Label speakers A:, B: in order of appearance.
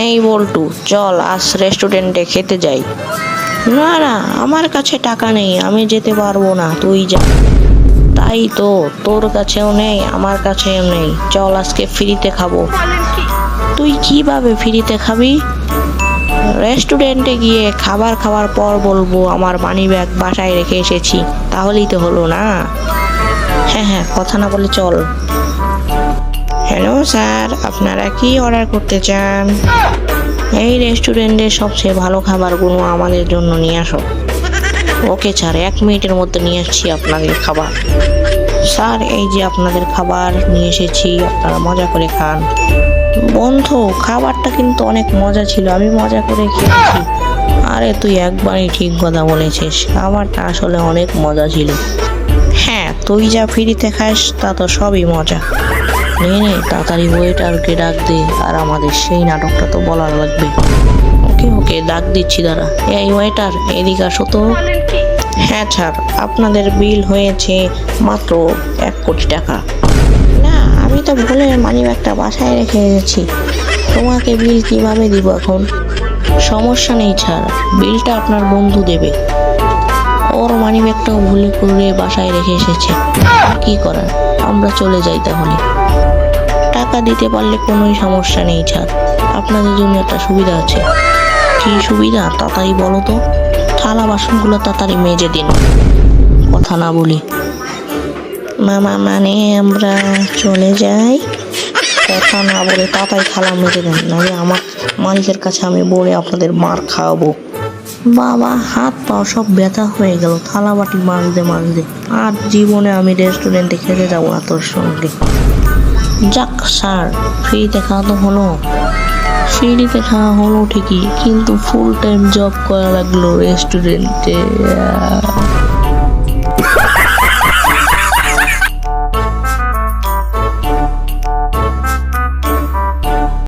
A: এই বল্টু, চল আজ রেস্টুরেন্টে খেতে যাই। না না, আমার কাছে টাকা নেই, আমি যেতে পারবো না, তুই যা। তাই তো, তোর কাছেও নেই আমার কাছেও নেই, চল আজকে ফ্রিতে খাবো। তুই কিভাবে ফ্রিতে খাবি? রেস্টুরেন্টে গিয়ে খাবার খাওয়ার পর বলবো আমার মানি ব্যাগ বাসায় রেখে এসেছি, তাহলেই তো হলো না। হ্যাঁ হ্যাঁ, কথা না বলে চল। হ্যালো স্যার, আপনারা কি অর্ডার করতে চান? এই রেস্টুরেন্টের সবচেয়ে ভালো খাবারগুলো আমাদের জন্য নিয়ে আসো। ওকে স্যার, 1 মিনিটের মধ্যে নিয়ে আসছি আপনাদের খাবার। স্যার, এই যে আপনাদের খাবার নিয়ে এসেছি, আপনারা মজা করে খান। বন্ধু, খাবারটা কিন্তু অনেক মজা ছিল, আমি মজা করে খেয়েছি। আরে তুই একবারই ঠিক কথা বলেছিস, খাবারটা আসলে অনেক মজা ছিল। হ্যাঁ, তুই যা ফ্রিতে খাস তা তো সবই মজা। নে নে, তাড়াতাড়ি ওয়েটারকে ডাক দে, আর আমাদের সেই নাটকটা তো বলার লাগবে। ওকে ওকে, ডাক দিচ্ছি, দাঁড়া। এই ওয়েটার, এদিকে আসো তো। হ্যাঁ স্যার, আপনাদের বিল হয়েছে মাত্র 1 কোটি টাকা। না, আমি তো ভুলে মানিব্যাগটা বাসায় রেখে এসেছি, তোমাকে বিল কিভাবে দিব এখন? সমস্যা নেই স্যার, বিলটা আপনার বন্ধু দেবে। ওর মানিব্যাগটাও ভুলে করে বাসায় রেখে এসেছে, কি করার, আমরা চলে যাই তাহলে। টাকা দিতে পারলে কোনোই সমস্যা নেই স্যার, আপনাদের জন্য একটা সুবিধা আছে। কি সুবিধা, তাড়াতাড়ি বলো তো। থালা বাসনগুলো তাড়াতাড়ি মেজে দিন। কথা না বলি মামা, মানে আমরা চলে যাই। কথা না বলে তাড়াতাড়ি থালা মেজে দেন, নাহলে আমার মালিকের কাছে আমি বলে আপনাদের মার খাওয়াবো। বাবা, হাত পা সব ব্যথা হয়ে গেল থালা বাটি মাজতে মাজতে। আর জীবনে আমি রেস্টুরেন্টে খেতে যাবো না তোর সঙ্গে। যাক স্যার, ফ্রিতে খাওয়া তো হলো। ফ্রিতে খাওয়া হলো ঠিকই, কিন্তু ফুল টাইম জব করা লাগলো রেস্টুরেন্টে।